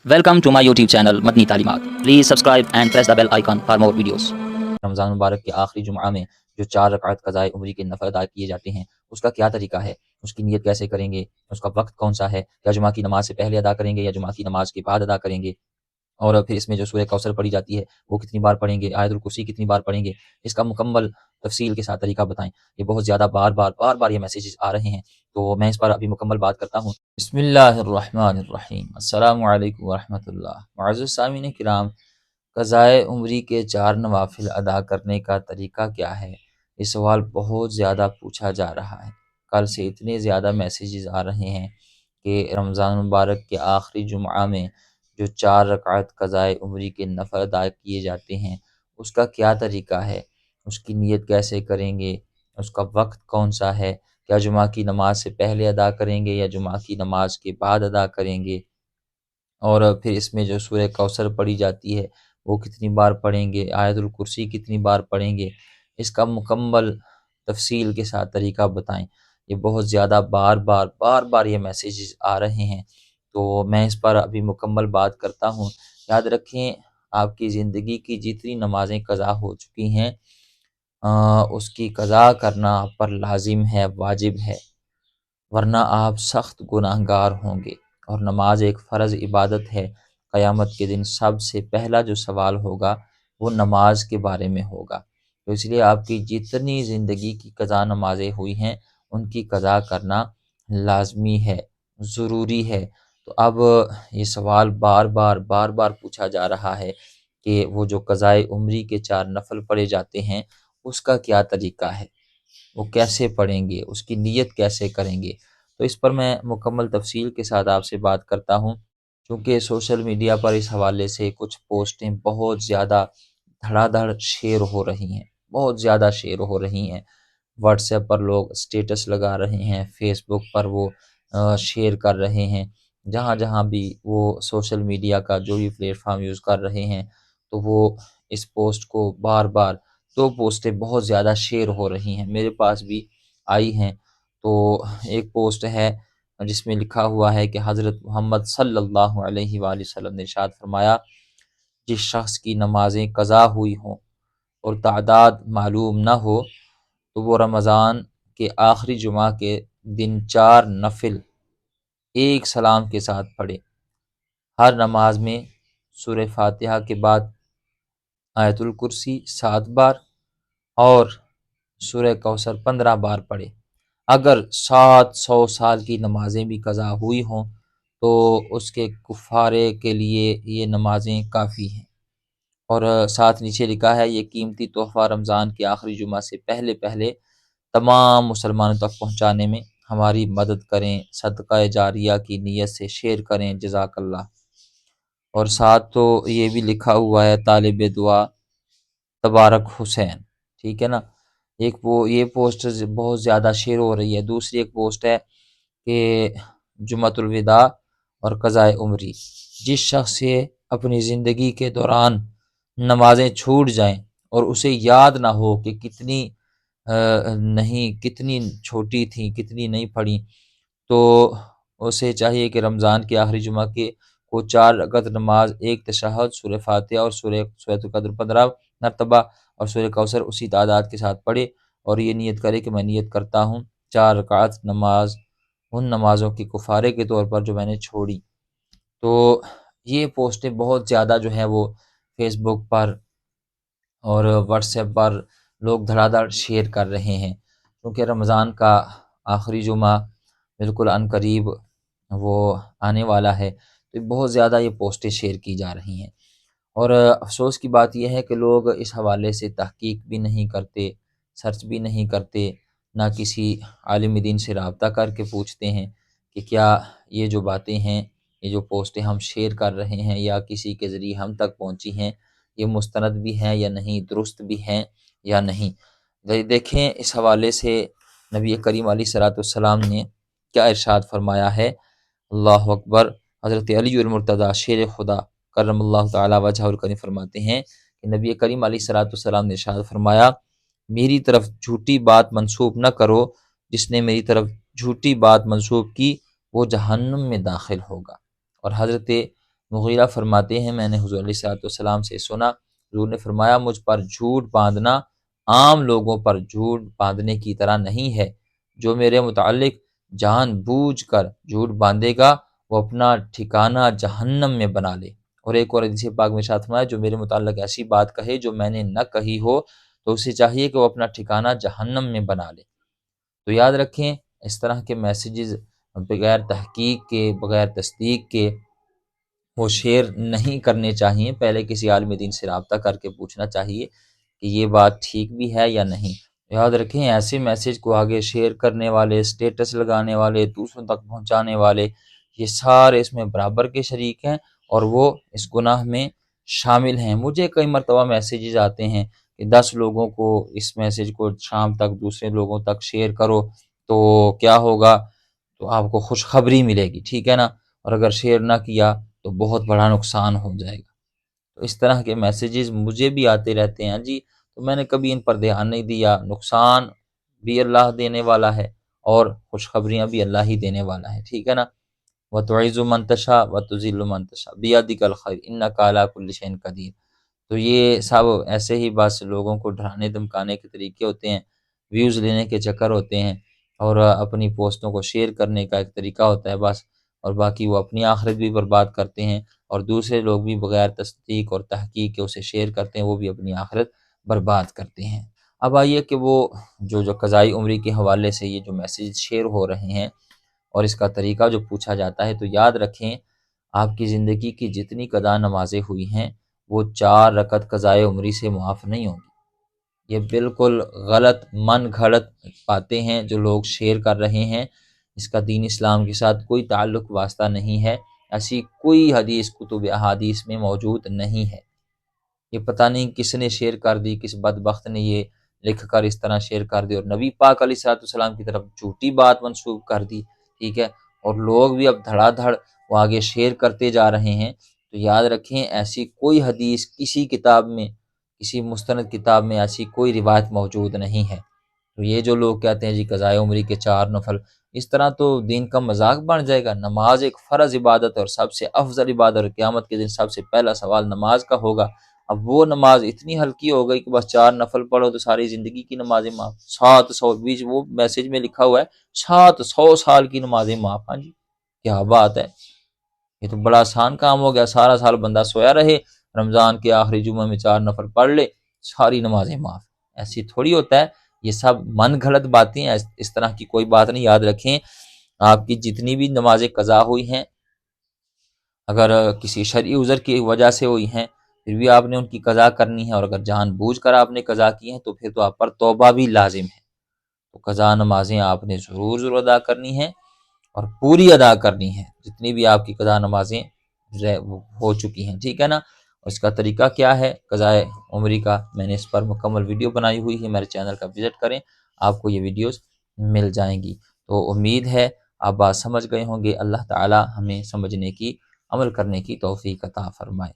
Welcome to my YouTube channel Madni Talimat. Please subscribe and press the bell icon for more videos. رمضان مبارک کے آخری جمعہ میں جو 4 رکعت قضائے عمری کے نفل ادا کیے جاتے ہیں اس کا کیا طریقہ ہے، اس کی نیت کیسے کریں گے، اس کا وقت کون سا ہے، کیا جمعہ کی نماز سے پہلے ادا کریں گے یا جمعہ کی نماز کے بعد ادا کریں گے، اور پھر اس میں جو سورہ کوثر پڑھی جاتی ہے وہ کتنی بار پڑھیں گے، آیت الکرسی کتنی بار پڑھیں گے، اس کا مکمل تفصیل کے ساتھ طریقہ بتائیں۔ یہ بہت زیادہ بار بار یہ میسیجز آ رہے ہیں، تو میں اس پر ابھی مکمل بات کرتا ہوں۔ بسم اللہ الرحمن الرحیم، السلام علیکم ورحمۃ اللہ۔ معزز سامعین کرام، قضائے عمری کے 4 نوافل ادا کرنے کا طریقہ کیا ہے، یہ سوال بہت زیادہ پوچھا جا رہا ہے۔ کل سے اتنے زیادہ میسیجز آ رہے ہیں کہ رمضان مبارک کے آخری جمعہ میں جو 4 رکعت قضائے عمری کے نفل ادا کیے جاتے ہیں اس کا کیا طریقہ ہے، اس کی نیت کیسے کریں گے، اس کا وقت کون سا ہے، کیا جمعہ کی نماز سے پہلے ادا کریں گے یا جمعہ کی نماز کے بعد ادا کریں گے، اور پھر اس میں جو سورہ کوثر پڑھی جاتی ہے وہ کتنی بار پڑھیں گے، آیت الکرسی کتنی بار پڑھیں گے، اس کا مکمل تفصیل کے ساتھ طریقہ بتائیں۔ یہ بہت زیادہ بار یہ میسیجز آ رہے ہیں، تو میں اس پر ابھی مکمل بات کرتا ہوں۔ یاد رکھیں، آپ کی زندگی کی جتنی نمازیں قضا ہو چکی ہیں اس کی قضا کرنا آپ پر لازم ہے، واجب ہے، ورنہ آپ سخت گناہگار ہوں گے۔ اور نماز ایک فرض عبادت ہے، قیامت کے دن سب سے پہلا جو سوال ہوگا وہ نماز کے بارے میں ہوگا، تو اس لیے آپ کی جتنی زندگی کی قضا نمازیں ہوئی ہیں ان کی قضا کرنا لازمی ہے، ضروری ہے۔ تو اب یہ سوال بار بار پوچھا جا رہا ہے کہ وہ جو قضائے عمری کے 4 نفل پڑھے جاتے ہیں اس کا کیا طریقہ ہے، وہ کیسے پڑھیں گے، اس کی نیت کیسے کریں گے۔ تو اس پر میں مکمل تفصیل کے ساتھ آپ سے بات کرتا ہوں، کیونکہ سوشل میڈیا پر اس حوالے سے کچھ پوسٹیں بہت زیادہ دھڑا دھڑ شیئر ہو رہی ہیں، بہت زیادہ شیئر ہو رہی ہیں۔ واٹس ایپ پر لوگ اسٹیٹس لگا رہے ہیں، فیس بک پر وہ شیئر کر رہے ہیں، جہاں بھی وہ سوشل میڈیا کا جو بھی پلیٹ فارم یوز کر رہے ہیں تو وہ اس پوسٹ کو بار 2 پوسٹیں بہت زیادہ شیئر ہو رہی ہیں، میرے پاس بھی آئی ہیں۔ تو ایک پوسٹ ہے جس میں لکھا ہوا ہے کہ حضرت محمد صلی اللہ علیہ وآلہ وسلم نے ارشاد فرمایا، جس شخص کی نمازیں قضا ہوئی ہوں اور تعداد معلوم نہ ہو تو وہ رمضان کے آخری جمعہ کے دن 4 نفل ایک سلام کے ساتھ پڑھے۔ ہر نماز میں سورہ فاتحہ کے بعد آیت الکرسی 7 بار اور سورہ کوثر 15 بار پڑھے۔ اگر 700 سال کی نمازیں بھی قضا ہوئی ہوں تو اس کے کفارے کے لیے یہ نمازیں کافی ہیں۔ اور ساتھ نیچے لکھا ہے، یہ قیمتی تحفہ رمضان کے آخری جمعہ سے پہلے تمام مسلمانوں تک پہنچانے میں ہماری مدد کریں، صدقہ جاریہ کی نیت سے شیئر کریں، جزاک اللہ۔ اور ساتھ تو یہ بھی لکھا ہوا ہے، طالب دعا تبارک حسین، ٹھیک ہے نا۔ یہ پوسٹ بہت زیادہ شیئر ہو رہی ہے۔ دوسری ایک پوسٹ ہے کہ جمعۃ الوداع اور قضائے عمری، جس شخص سے اپنی زندگی کے دوران نمازیں چھوٹ جائیں اور اسے یاد نہ ہو کہ کتنی چھوٹی تھیں، کتنی نہیں پڑھی، تو اسے چاہیے کہ رمضان کے آخری جمعہ کے کو 4 رکعت نماز، ایک تشہد، سورہ فاتحہ اور سورۃ القدر 15 مرتبہ اور سورہ کوثر اسی تعداد کے ساتھ پڑھے، اور یہ نیت کرے کہ میں نیت کرتا ہوں 4 رکعت نماز ان نمازوں کے کفارے کے طور پر جو میں نے چھوڑی۔ تو یہ پوسٹیں بہت زیادہ جو ہیں وہ فیس بک پر اور واٹس ایپ پر لوگ دھڑا دھڑ شیئر کر رہے ہیں، کیونکہ رمضان کا آخری جمعہ بالکل عن قریب وہ آنے والا ہے، تو بہت زیادہ یہ پوسٹیں شیئر کی جا رہی ہیں۔ اور افسوس کی بات یہ ہے کہ لوگ اس حوالے سے تحقیق بھی نہیں کرتے، سرچ بھی نہیں کرتے، نہ کسی عالم دین سے رابطہ کر کے پوچھتے ہیں کہ کیا یہ جو باتیں ہیں، یہ جو پوسٹیں ہم شیئر کر رہے ہیں یا کسی کے ذریعے ہم تک پہنچی ہیں، یہ مستند بھی ہیں یا نہیں، درست بھی ہیں یا نہیں۔ دیکھیں اس حوالے سے نبی کریم علیہ الصلوۃ والسلام نے کیا ارشاد فرمایا ہے، اللہ اکبر۔ حضرت علی المرتضیٰ شیر خدا کرم اللہ تعالی وجہ الکریم فرماتے ہیں کہ نبی کریم علیہ الصلوۃ والسلام نے ارشاد فرمایا، میری طرف جھوٹی بات منسوب نہ کرو، جس نے میری طرف جھوٹی بات منسوب کی وہ جہنم میں داخل ہوگا۔ اور حضرت مغیرہ فرماتے ہیں میں نے حضور علیہ الصلوۃ والسلام سے سنا، حضور نے فرمایا مجھ پر جھوٹ باندھنا عام لوگوں پر جھوٹ باندھنے کی طرح نہیں ہے، جو میرے متعلق جان بوجھ کر جھوٹ باندھے گا وہ اپنا ٹھکانہ جہنم میں بنا لے۔ اور ایک اور حدیث پاک میں ارشاد فرمایا جو میرے متعلق ایسی بات کہے جو میں نے نہ کہی ہو تو اسے چاہیے کہ وہ اپنا ٹھکانہ جہنم میں بنا لے۔ تو یاد رکھیں اس طرح کے میسیجز بغیر تحقیق کے، بغیر تصدیق کے وہ شیئر نہیں کرنے چاہیے، پہلے کسی عالم دین سے رابطہ کر کے پوچھنا چاہیے کہ یہ بات ٹھیک بھی ہے یا نہیں۔ یاد رکھیں ایسے میسیج کو آگے شیئر کرنے والے، سٹیٹس لگانے والے، دوسروں تک پہنچانے والے، یہ سارے اس میں برابر کے شریک ہیں اور وہ اس گناہ میں شامل ہیں۔ مجھے کئی مرتبہ میسیجز آتے ہیں کہ 10 لوگوں کو اس میسیج کو شام تک دوسرے لوگوں تک شیئر کرو تو کیا ہوگا، تو آپ کو خوشخبری ملے گی، ٹھیک ہے نا، اور اگر شیئر نہ کیا تو بہت بڑا نقصان ہو جائے گا۔ تو اس طرح کے میسیجز مجھے بھی آتے رہتے ہیں جی، تو میں نے کبھی ان پر دھیان نہیں دیا۔ نقصان بھی اللہ دینے والا ہے اور خوشخبریاں بھی اللہ ہی دینے والا ہے، ٹھیک ہے نا۔ وَتُعِزُّ مَن تَشَاءُ وَتُذِلُّ مَن تَشَاءُ بِيَدِكَ الْخَيْرُ إِنَّكَ عَلَىٰ كُلِّ شَيْءٍ قَدِيرٌ۔ تو یہ سب ایسے ہی بس لوگوں کو ڈرانے دھمکانے کے طریقے ہوتے ہیں، ویوز لینے کے چکر ہوتے ہیں، اور اپنی پوسٹوں کو شیئر کرنے کا ایک طریقہ ہوتا ہے بس، اور باقی وہ اپنی آخرت بھی برباد کرتے ہیں اور دوسرے لوگ بھی بغیر تصدیق اور تحقیق کے اسے شیئر کرتے ہیں، وہ بھی اپنی آخرت برباد کرتے ہیں۔ اب آئیے کہ وہ جو قضائی عمری کے حوالے سے یہ جو میسیج شیئر ہو رہے ہیں اور اس کا طریقہ جو پوچھا جاتا ہے، تو یاد رکھیں آپ کی زندگی کی جتنی قضا نمازیں ہوئی ہیں وہ 4 رکعت قضائے عمری سے معاف نہیں ہوں گی۔ یہ بالکل غلط من گھڑت باتیں ہیں جو لوگ شیئر کر رہے ہیں، اس کا دین اسلام کے ساتھ کوئی تعلق واسطہ نہیں ہے، ایسی کوئی حدیث کتب احادیث میں موجود نہیں ہے۔ یہ پتہ نہیں کس نے شیئر کر دی، کس بدبخت نے یہ لکھ کر اس طرح شیئر کر دی اور نبی پاک علیہ الصلوۃ والسلام کی طرف جھوٹی بات منسوب کر دی، ٹھیک ہے، اور لوگ بھی اب دھڑا دھڑ وہ آگے شیئر کرتے جا رہے ہیں۔ تو یاد رکھیں ایسی کوئی حدیث کسی کتاب میں، کسی مستند کتاب میں ایسی کوئی روایت موجود نہیں ہے۔ تو یہ جو لوگ کہتے ہیں جی قضائے عمری کے 4 نفل، اس طرح تو دین کا مذاق بن جائے گا۔ نماز ایک فرض عبادت اور سب سے افضل عبادت، اور قیامت کے دن سب سے پہلا سوال نماز کا ہوگا۔ اب وہ نماز اتنی ہلکی ہو گئی کہ بس 4 نفل پڑھو تو ساری زندگی کی نمازیں معاف، 700 بیچ وہ میسیج میں لکھا ہوا ہے 700 سال کی نمازیں معاف۔ ہاں جی کیا بات ہے، یہ تو بڑا آسان کام ہو گیا، سارا سال بندہ سویا رہے، رمضان کے آخری جمعہ میں 4 نفل پڑھ لے، ساری نمازیں معاف۔ ایسی تھوڑی ہوتا ہے، یہ سب من گھڑت باتیں ہیں، اس طرح کی کوئی بات نہیں۔ یاد رکھیں آپ کی جتنی بھی نمازیں قضا ہوئی ہیں اگر کسی شرعی عذر کی وجہ سے ہوئی ہیں پھر بھی آپ نے ان کی قضا کرنی ہے، اور اگر جان بوجھ کر آپ نے قضا کی ہیں تو پھر تو آپ پر توبہ بھی لازم ہے۔ تو قضا نمازیں آپ نے ضرور ادا کرنی ہیں اور پوری ادا کرنی ہیں، جتنی بھی آپ کی قضا نمازیں ہو چکی ہیں، ٹھیک ہے نا۔ اور اس کا طریقہ کیا ہے قضائے عمری کا، میں نے اس پر مکمل ویڈیو بنائی ہوئی ہے، میرے چینل کا وزٹ کریں، آپ کو یہ ویڈیوز مل جائیں گی۔ تو امید ہے آپ بات سمجھ گئے ہوں گے۔ اللہ تعالی ہمیں سمجھنے کی، عمل کرنے کی توفیق عطا فرمائے۔